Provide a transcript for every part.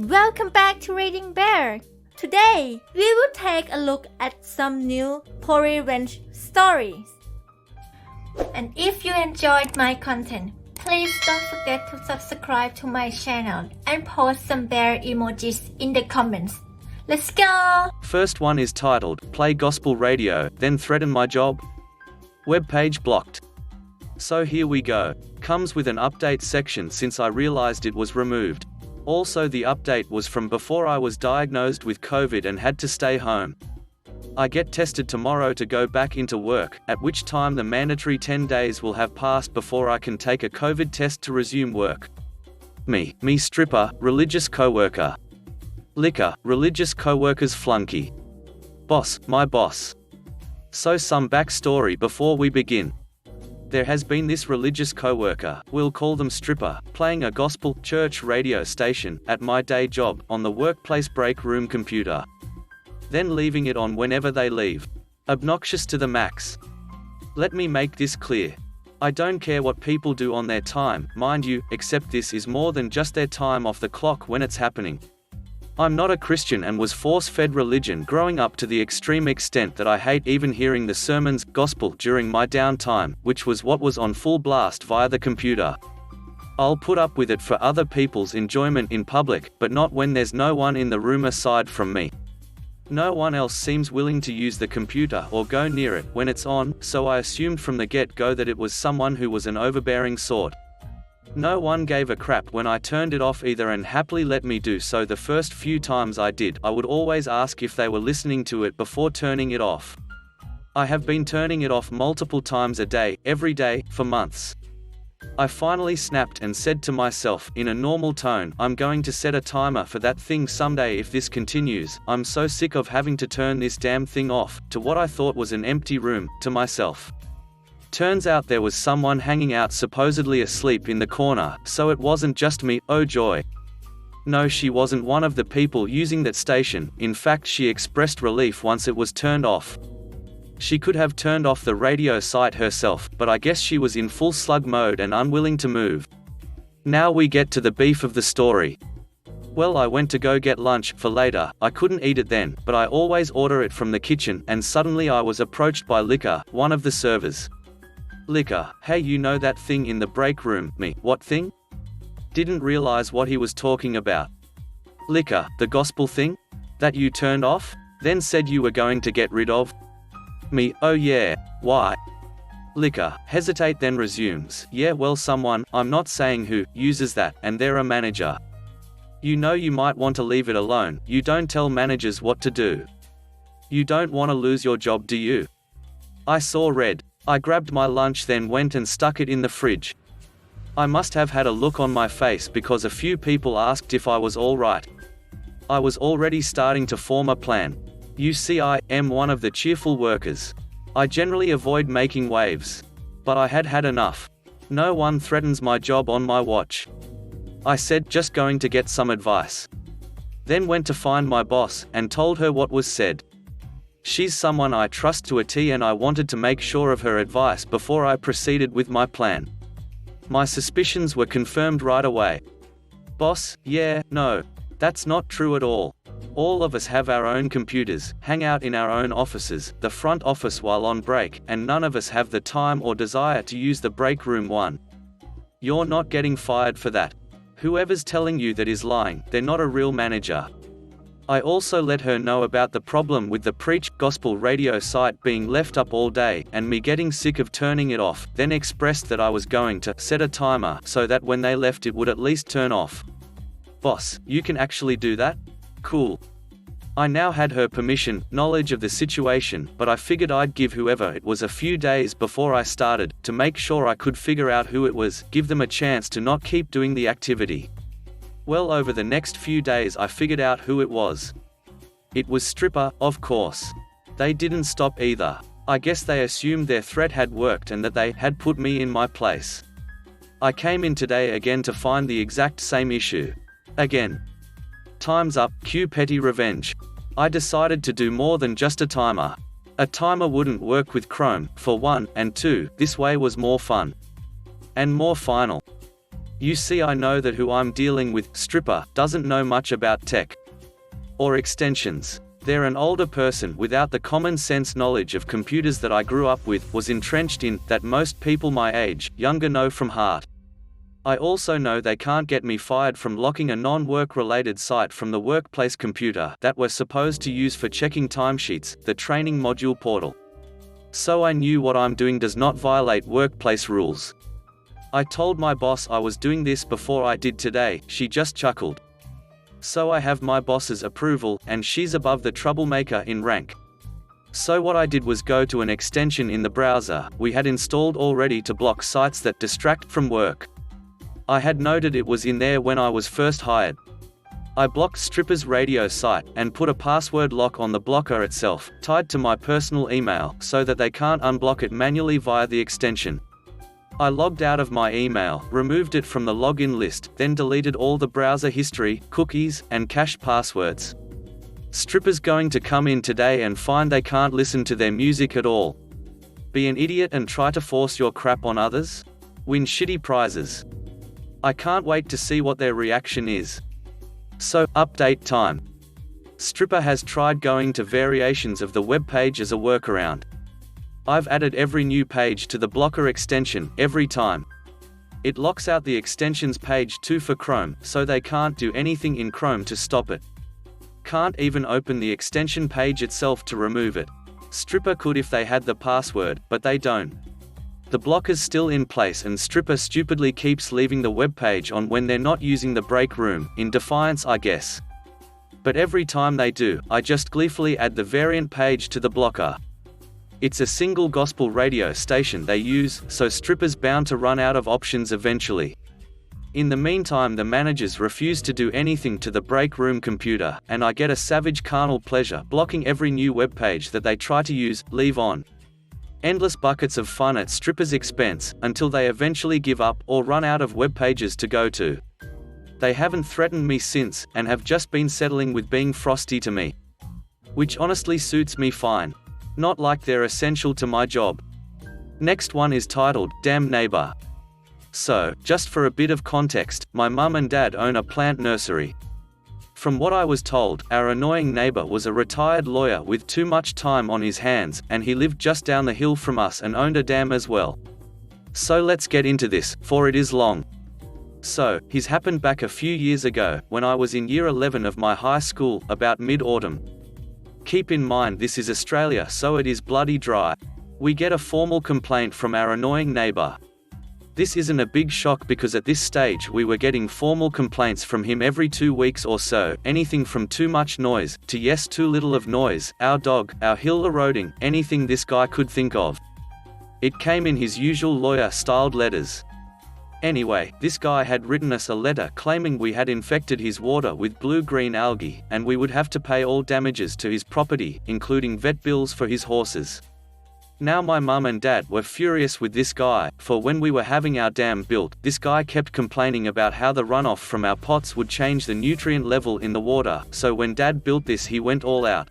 Welcome back to Reading Bear. Today, we will take a look at some new revenge stories. And if you enjoyed my content, please don't forget to subscribe to my channel and post some bear emojis in the comments. Let's go! First one is titled, Play Gospel Radio, then Threaten My Job? Webpage blocked. So here we go. Comes with an update section since I realized it was removed. Also the update was from before I was diagnosed with COVID and had to stay home. I get tested tomorrow to go back into work, at which time the mandatory 10 days will have passed before I can take a COVID test to resume work. Me stripper, religious coworker. Liquor, religious coworker's flunky. Boss, my boss. So some backstory before we begin. There has been this religious coworker, we'll call them stripper, playing a gospel church radio station at my day job on the workplace break room computer. Then leaving it on whenever they leave. Obnoxious to the max. Let me make this clear. I don't care what people do on their time, mind you, except this is more than just their time off the clock when it's happening. I'm not a Christian and was force-fed religion growing up to the extreme extent that I hate even hearing the sermons, gospel during my downtime, which was what was on full blast via the computer. I'll put up with it for other people's enjoyment in public, but not when there's no one in the room aside from me. No one else seems willing to use the computer or go near it when it's on, so I assumed from the get-go that it was someone who was an overbearing sort. No one gave a crap when I turned it off either and happily let me do so. The first few times I did, I would always ask if they were listening to it before turning it off. I have been turning it off multiple times a day, every day, for months. I finally snapped and said to myself, in a normal tone, I'm going to set a timer for that thing someday if this continues. I'm so sick of having to turn this damn thing off, to what I thought was an empty room, to myself. Turns out there was someone hanging out supposedly asleep in the corner, so it wasn't just me, oh joy. No, she wasn't one of the people using that station, in fact she expressed relief once it was turned off. She could have turned off the radio site herself, but I guess she was in full slug mode and unwilling to move. Now we get to the beef of the story. Well, I went to go get lunch for later. I couldn't eat it then, but I always order it from the kitchen, and suddenly I was approached by Liquor, one of the servers. Liquor, hey, you know that thing in the break room? Me, what thing? Didn't realize what he was talking about. Liquor, the gospel thing? That you turned off? Then said you were going to get rid of? Me, oh yeah, why? Liquor, hesitate then resumes, yeah well someone, I'm not saying who, uses that, and they're a manager. You know you might want to leave it alone, you don't tell managers what to do. You don't want to lose your job, do you? I saw red. I grabbed my lunch then went and stuck it in the fridge. I must have had a look on my face because a few people asked if I was alright. I was already starting to form a plan. You see, I am one of the cheerful workers. I generally avoid making waves. But I had had enough. No one threatens my job on my watch. I said, just going to get some advice. Then went to find my boss, and told her what was said. She's someone I trust to a T and I wanted to make sure of her advice before I proceeded with my plan. My suspicions were confirmed right away. Boss, yeah, no. That's not true at all. All of us have our own computers, hang out in our own offices, the front office while on break, and none of us have the time or desire to use the break room one. You're not getting fired for that. Whoever's telling you that is lying, they're not a real manager. I also let her know about the problem with the Preach Gospel radio site being left up all day, and me getting sick of turning it off, then expressed that I was going to set a timer so that when they left it would at least turn off. Boss, you can actually do that? Cool. I now had her permission, knowledge of the situation, but I figured I'd give whoever it was a few days before I started, to make sure I could figure out who it was, give them a chance to not keep doing the activity. Well, over the next few days I figured out who it was. It was Stripper, of course. They didn't stop either. I guess they assumed their threat had worked and that they had put me in my place. I came in today again to find the exact same issue. Again. Time's up, cue petty revenge. I decided to do more than just a timer. A timer wouldn't work with Chrome, for one, and two, this way was more fun. And more final. You see, I know that who I'm dealing with, Stripper, doesn't know much about tech or extensions. They're an older person without the common sense knowledge of computers that I grew up with, was entrenched in, that most people my age, younger, know from heart. I also know they can't get me fired from locking a non-work related site from the workplace computer that we're supposed to use for checking timesheets, the training module portal. So I knew what I'm doing does not violate workplace rules. I told my boss I was doing this before I did today. She just chuckled. So I have my boss's approval, and she's above the troublemaker in rank. So what I did was go to an extension in the browser we had installed already to block sites that distract from work. I had noted it was in there when I was first hired. I blocked Stripper's radio site, and put a password lock on the blocker itself, tied to my personal email, so that they can't unblock it manually via the extension. I logged out of my email, removed it from the login list, then deleted all the browser history, cookies, and cached passwords. Stripper's going to come in today and find they can't listen to their music at all. Be an idiot and try to force your crap on others? Win shitty prizes. I can't wait to see what their reaction is. So, update time. Stripper has tried going to variations of the web page as a workaround. I've added every new page to the blocker extension, every time. It locks out the extensions page too for Chrome, so they can't do anything in Chrome to stop it. Can't even open the extension page itself to remove it. Stripper could if they had the password, but they don't. The blocker's still in place and Stripper stupidly keeps leaving the web page on when they're not using the break room, in defiance I guess. But every time they do, I just gleefully add the variant page to the blocker. It's a single gospel radio station they use, so Stripper's bound to run out of options eventually. In the meantime, the managers refuse to do anything to the break room computer, and I get a savage carnal pleasure blocking every new web page that they try to use, leave on. Endless buckets of fun at Stripper's expense, until they eventually give up, or run out of web pages to go to. They haven't threatened me since, and have just been settling with being frosty to me. Which honestly suits me fine. Not like they're essential to my job. Next one is titled, Damn Neighbor. So, just for a bit of context, my mum and dad own a plant nursery. From what I was told, our annoying neighbor was a retired lawyer with too much time on his hands, and he lived just down the hill from us and owned a dam as well. So let's get into this, for it is long. So, his happened back a few years ago, when I was in year 11 of my high school, about mid-autumn. Keep in mind this is Australia, so it is bloody dry. We get a formal complaint from our annoying neighbor. This isn't a big shock because at this stage we were getting formal complaints from him every 2 weeks or so, anything from too much noise, to yes too little of noise, our dog, our hill eroding, anything this guy could think of. It came in his usual lawyer-styled letters. Anyway, this guy had written us a letter claiming we had infected his water with blue-green algae, and we would have to pay all damages to his property, including vet bills for his horses. Now my mum and dad were furious with this guy, for when we were having our dam built, this guy kept complaining about how the runoff from our pots would change the nutrient level in the water, so when dad built this he went all out.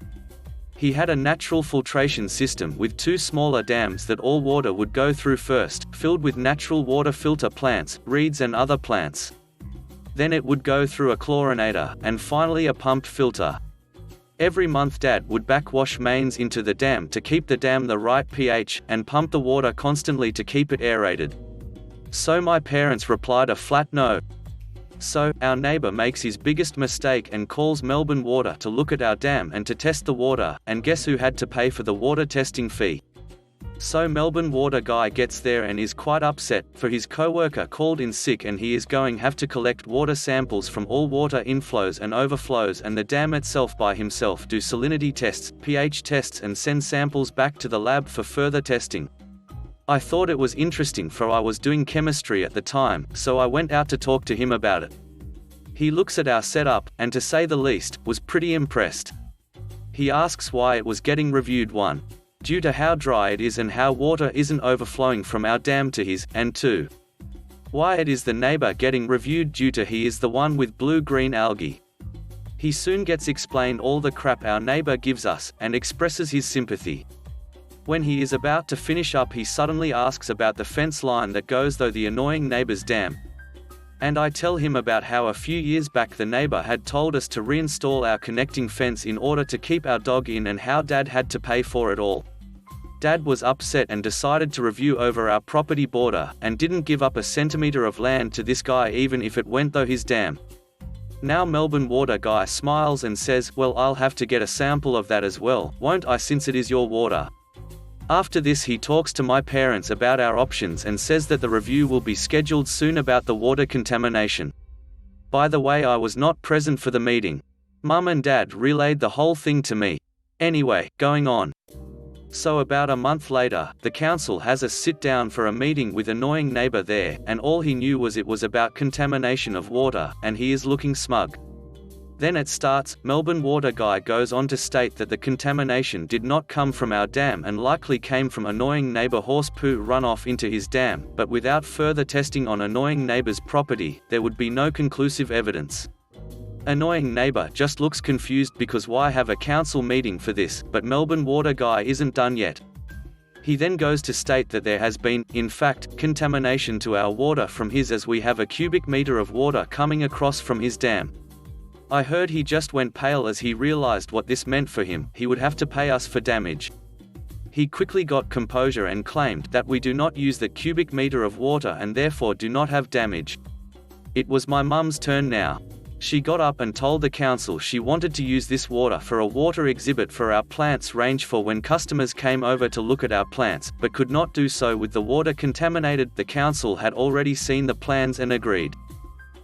He had a natural filtration system with 2 smaller dams that all water would go through first, filled with natural water filter plants, reeds and other plants. Then it would go through a chlorinator, and finally a pumped filter. Every month Dad would backwash mains into the dam to keep the dam the right pH, and pump the water constantly to keep it aerated. So my parents replied a flat no. So, our neighbor makes his biggest mistake and calls Melbourne Water to look at our dam and to test the water, and guess who had to pay for the water testing fee? So Melbourne Water guy gets there and is quite upset, for his coworker called in sick and he is going have to collect water samples from all water inflows and overflows and the dam itself by himself, do salinity tests, pH tests and send samples back to the lab for further testing. I thought it was interesting, for I was doing chemistry at the time, so I went out to talk to him about it. He looks at our setup, and to say the least, was pretty impressed. He asks why it was getting reviewed 1. Due to how dry it is and how water isn't overflowing from our dam to his, and 2. Why it is the neighbor getting reviewed due to he is the one with blue-green algae. He soon gets explained all the crap our neighbor gives us, and expresses his sympathy. When he is about to finish up he suddenly asks about the fence line that goes through the annoying neighbor's dam. And I tell him about how a few years back the neighbor had told us to reinstall our connecting fence in order to keep our dog in and how Dad had to pay for it all. Dad was upset and decided to review over our property border, and didn't give up a centimeter of land to this guy even if it went through his dam. Now Melbourne water guy smiles and says, well, I'll have to get a sample of that as well, won't I, since it is your water. After this he talks to my parents about our options and says that the review will be scheduled soon about the water contamination. By the way, I was not present for the meeting. Mum and Dad relayed the whole thing to me. Anyway, going on. So about a month later, the council has us sit down for a meeting with annoying neighbor there, and all he knew was it was about contamination of water, and he is looking smug. Then it starts. Melbourne water guy goes on to state that the contamination did not come from our dam and likely came from annoying neighbor horse poo runoff into his dam, but without further testing on annoying neighbor's property, there would be no conclusive evidence. Annoying neighbor just looks confused because why have a council meeting for this, but Melbourne water guy isn't done yet. He then goes to state that there has been, in fact, contamination to our water from his, as we have a cubic meter of water coming across from his dam. I heard he just went pale as he realized what this meant for him. He would have to pay us for damage. He quickly got composure and claimed that we do not use the cubic meter of water and therefore do not have damage. It was my mum's turn now. She got up and told the council she wanted to use this water for a water exhibit for our plants range for when customers came over to look at our plants, but could not do so with the water contaminated. The council had already seen the plans and agreed.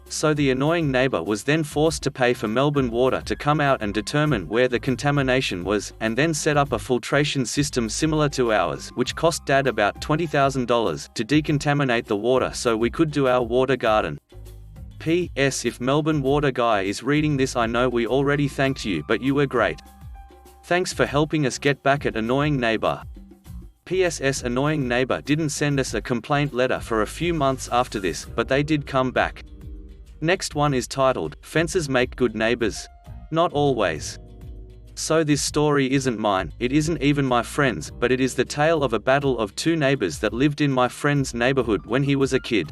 So the annoying neighbor was then forced to pay for Melbourne water to come out and determine where the contamination was, and then set up a filtration system similar to ours, which cost Dad about $20,000 to decontaminate the water so we could do our water garden. P.S. If Melbourne water guy is reading this, I know we already thanked you, but you were great. Thanks for helping us get back at annoying neighbor. P.S. Annoying neighbor didn't send us a complaint letter for a few months after this, but they did come back. Next one is titled, Fences Make Good Neighbors. Not always. So this story isn't mine, it isn't even my friend's, but it is the tale of a battle of two neighbors that lived in my friend's neighborhood when he was a kid.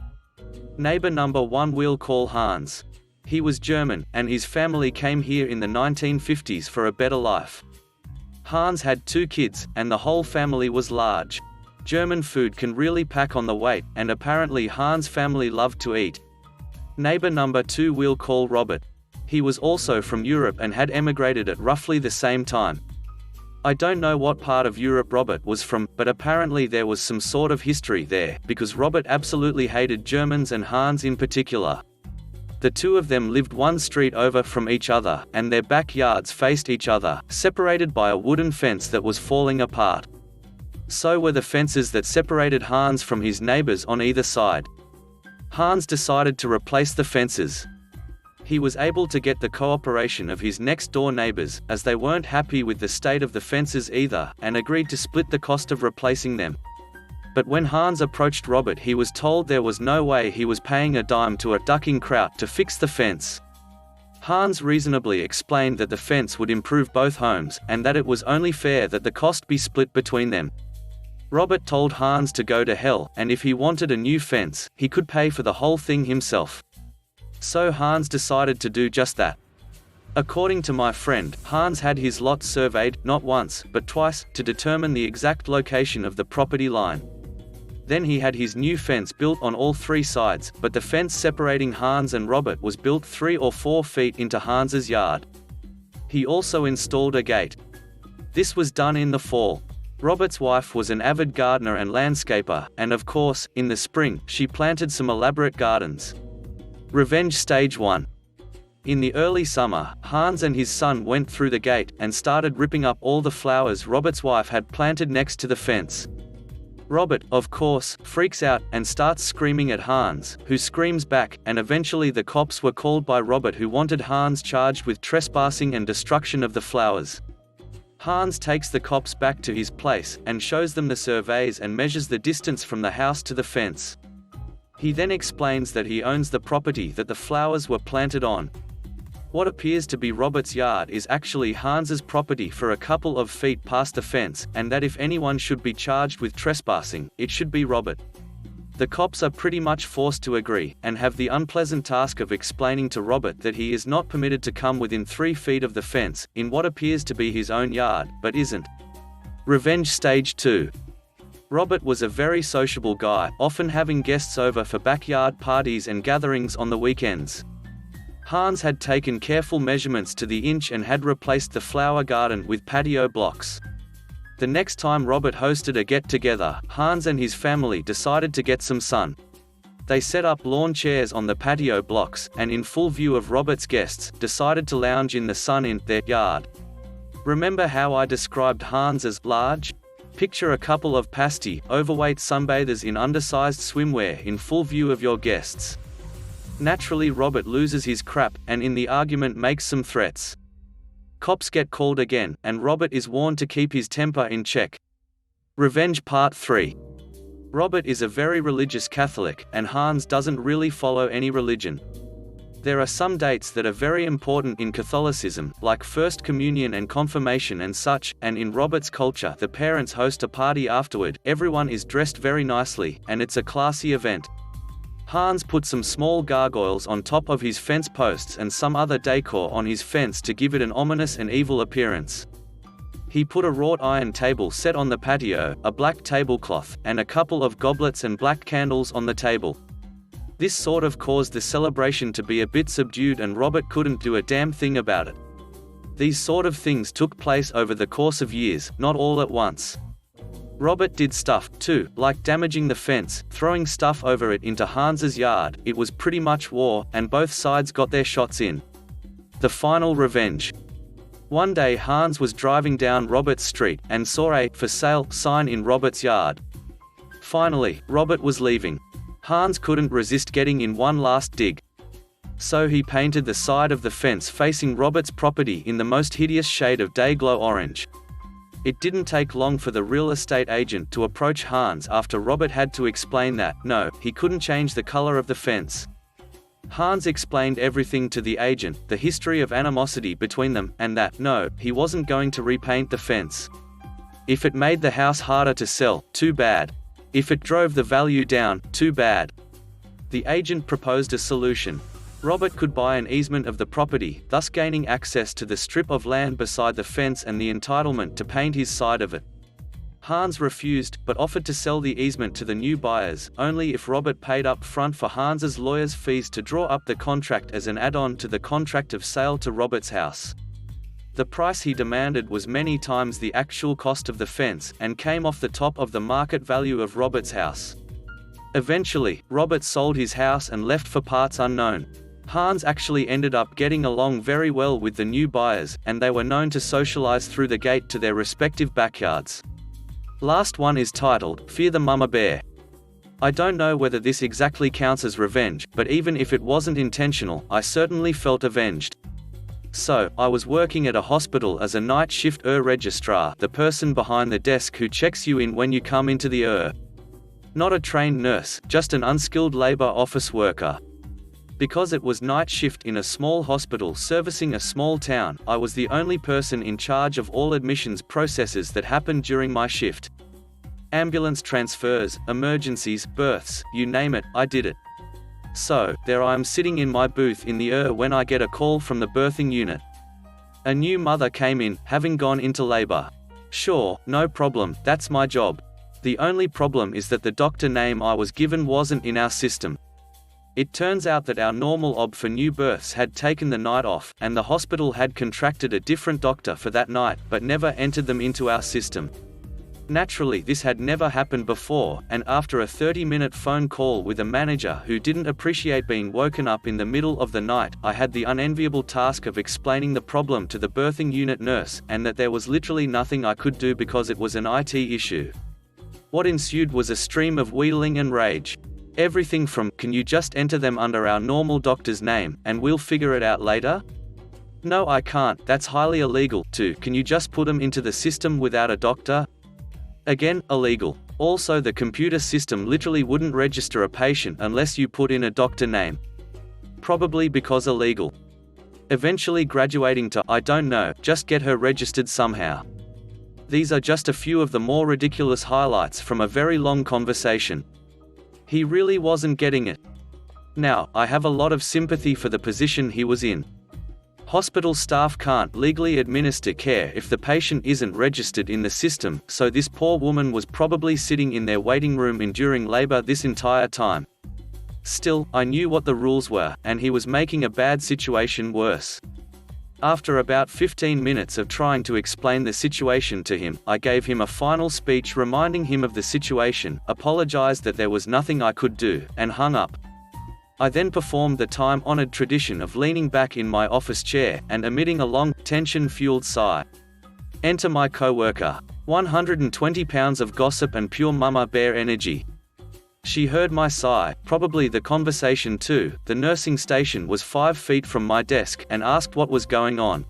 Neighbor number one we'll call Hans. He was German, and his family came here in the 1950s for a better life. Hans had 2 kids, and the whole family was large. German food can really pack on the weight, and apparently Hans' family loved to eat. Neighbor number 2 we'll call Robert. He was also from Europe and had emigrated at roughly the same time. I don't know what part of Europe Robert was from, but apparently there was some sort of history there, because Robert absolutely hated Germans and Hans in particular. The two of them lived one street over from each other, and their backyards faced each other, separated by a wooden fence that was falling apart. So were the fences that separated Hans from his neighbors on either side. Hans decided to replace the fences. He was able to get the cooperation of his next-door neighbors, as they weren't happy with the state of the fences either, and agreed to split the cost of replacing them. But when Hans approached Robert, he was told there was no way he was paying a dime to a ducking crowd to fix the fence. Hans reasonably explained that the fence would improve both homes, and that it was only fair that the cost be split between them. Robert told Hans to go to hell, and if he wanted a new fence, he could pay for the whole thing himself. So Hans decided to do just that. According to my friend, Hans had his lot surveyed, not once, but twice, to determine the exact location of the property line. Then he had his new fence built on all 3 sides, but the fence separating Hans and Robert was built 3 or 4 feet into Hans's yard. He also installed a gate. This was done in the fall. Robert's wife was an avid gardener and landscaper, and of course, in the spring, she planted some elaborate gardens. Revenge Stage 1. In the early summer, Hans and his son went through the gate, and started ripping up all the flowers Robert's wife had planted next to the fence. Robert, of course, freaks out, and starts screaming at Hans, who screams back, and eventually the cops were called by Robert, who wanted Hans charged with trespassing and destruction of the flowers. Hans takes the cops back to his place, and shows them the surveys and measures the distance from the house to the fence. He then explains that he owns the property that the flowers were planted on. What appears to be Robert's yard is actually Hans's property for a couple of feet past the fence, and that if anyone should be charged with trespassing, it should be Robert. The cops are pretty much forced to agree, and have the unpleasant task of explaining to Robert that he is not permitted to come within 3 feet of the fence, in what appears to be his own yard, but isn't. Revenge Stage 2. Robert was a very sociable guy, often having guests over for backyard parties and gatherings on the weekends. Hans had taken careful measurements to the inch and had replaced the flower garden with patio blocks. The next time Robert hosted a get-together, Hans and his family decided to get some sun. They set up lawn chairs on the patio blocks, and in full view of Robert's guests, decided to lounge in the sun in their yard. Remember how I described Hans as large? Picture a couple of pasty, overweight sunbathers in undersized swimwear in full view of your guests. Naturally, Robert loses his crap, and in the argument makes some threats. Cops get called again, and Robert is warned to keep his temper in check. Revenge Part 3. Robert is a very religious Catholic, and Hans doesn't really follow any religion. There are some dates that are very important in Catholicism, like First Communion and Confirmation and such, and in Robert's culture the parents host a party afterward, everyone is dressed very nicely, and it's a classy event. Hans put some small gargoyles on top of his fence posts and some other decor on his fence to give it an ominous and evil appearance. He put a wrought iron table set on the patio, a black tablecloth, and a couple of goblets and black candles on the table. This sort of caused the celebration to be a bit subdued, and Robert couldn't do a damn thing about it. These sort of things took place over the course of years, not all at once. Robert did stuff, too, like damaging the fence, throwing stuff over it into Hans's yard. It was pretty much war, and both sides got their shots in. The final revenge. One day Hans was driving down Robert's street, and saw a "for sale" sign in Robert's yard. Finally, Robert was leaving. Hans couldn't resist getting in one last dig. So he painted the side of the fence facing Robert's property in the most hideous shade of day-glow orange. It didn't take long for the real estate agent to approach Hans after Robert had to explain that, no, he couldn't change the color of the fence. Hans explained everything to the agent, the history of animosity between them, and that, no, he wasn't going to repaint the fence. If it made the house harder to sell, too bad. If it drove the value down, too bad. The agent proposed a solution. Robert could buy an easement of the property, thus gaining access to the strip of land beside the fence and the entitlement to paint his side of it. Hans refused, but offered to sell the easement to the new buyers, only if Robert paid up front for Hans's lawyer's fees to draw up the contract as an add-on to the contract of sale to Robert's house. The price he demanded was many times the actual cost of the fence, and came off the top of the market value of Robert's house. Eventually, Robert sold his house and left for parts unknown. Hans actually ended up getting along very well with the new buyers, and they were known to socialize through the gate to their respective backyards. Last one is titled, Fear the Mama Bear. I don't know whether this exactly counts as revenge, but even if it wasn't intentional, I certainly felt avenged. So, I was working at a hospital as a night shift registrar, the person behind the desk who checks you in when you come into the Not a trained nurse, just an unskilled labor office worker. Because it was night shift in a small hospital servicing a small town, I was the only person in charge of all admissions processes that happened during my shift. Ambulance transfers, emergencies, births, you name it, I did it. So, there I am sitting in my booth in the when I get a call from the birthing unit. A new mother came in, having gone into labor. Sure, no problem, that's my job. The only problem is that the doctor name I was given wasn't in our system. It turns out that our normal OB for new births had taken the night off, and the hospital had contracted a different doctor for that night, but never entered them into our system. Naturally, this had never happened before, and after a 30-minute phone call with a manager who didn't appreciate being woken up in the middle of the night, I had the unenviable task of explaining the problem to the birthing unit nurse, and that there was literally nothing I could do because it was an IT issue. What ensued was a stream of wheedling and rage. Everything from, can you just enter them under our normal doctor's name, and we'll figure it out later? No, I can't, that's highly illegal, to, can you just put them into the system without a doctor? Again, illegal. Also, the computer system literally wouldn't register a patient unless you put in a doctor name. Probably because illegal. Eventually graduating to, I don't know, just get her registered somehow. These are just a few of the more ridiculous highlights from a very long conversation. He really wasn't getting it. Now, I have a lot of sympathy for the position he was in. Hospital staff can't legally administer care if the patient isn't registered in the system, so this poor woman was probably sitting in their waiting room enduring labor this entire time. Still, I knew what the rules were, and he was making a bad situation worse. After about 15 minutes of trying to explain the situation to him, I gave him a final speech reminding him of the situation, apologized that there was nothing I could do, and hung up. I then performed the time-honored tradition of leaning back in my office chair and emitting a long, tension-fueled sigh. Enter my coworker. 120 pounds of gossip and pure mama bear energy. She heard my sigh, probably the conversation too. The nursing station was 5 feet from my desk, and asked what was going on.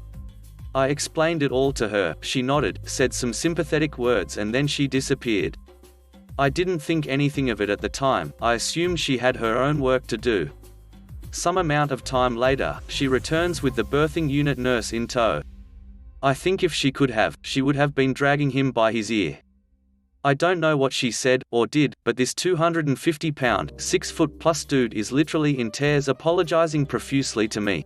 I explained it all to her. She nodded, said some sympathetic words, and then she disappeared. I didn't think anything of it at the time. I assumed she had her own work to do. Some amount of time later, she returns with the birthing unit nurse in tow. I think if she could have, she would have been dragging him by his ear. I don't know what she said, or did, but this 250-pound, 6-foot-plus dude is literally in tears apologizing profusely to me.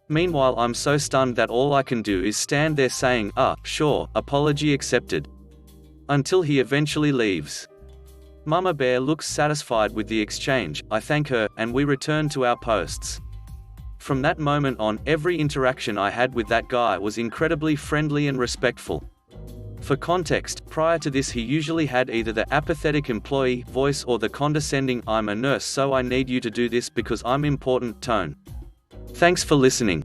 Meanwhile, I'm so stunned that all I can do is stand there saying, sure, apology accepted. Until he eventually leaves. Mama Bear looks satisfied with the exchange. I thank her, and we return to our posts. From that moment on, every interaction I had with that guy was incredibly friendly and respectful. For context, prior to this he usually had either the apathetic employee voice or the condescending "I'm a nurse so I need you to do this because I'm important" tone. Thanks for listening.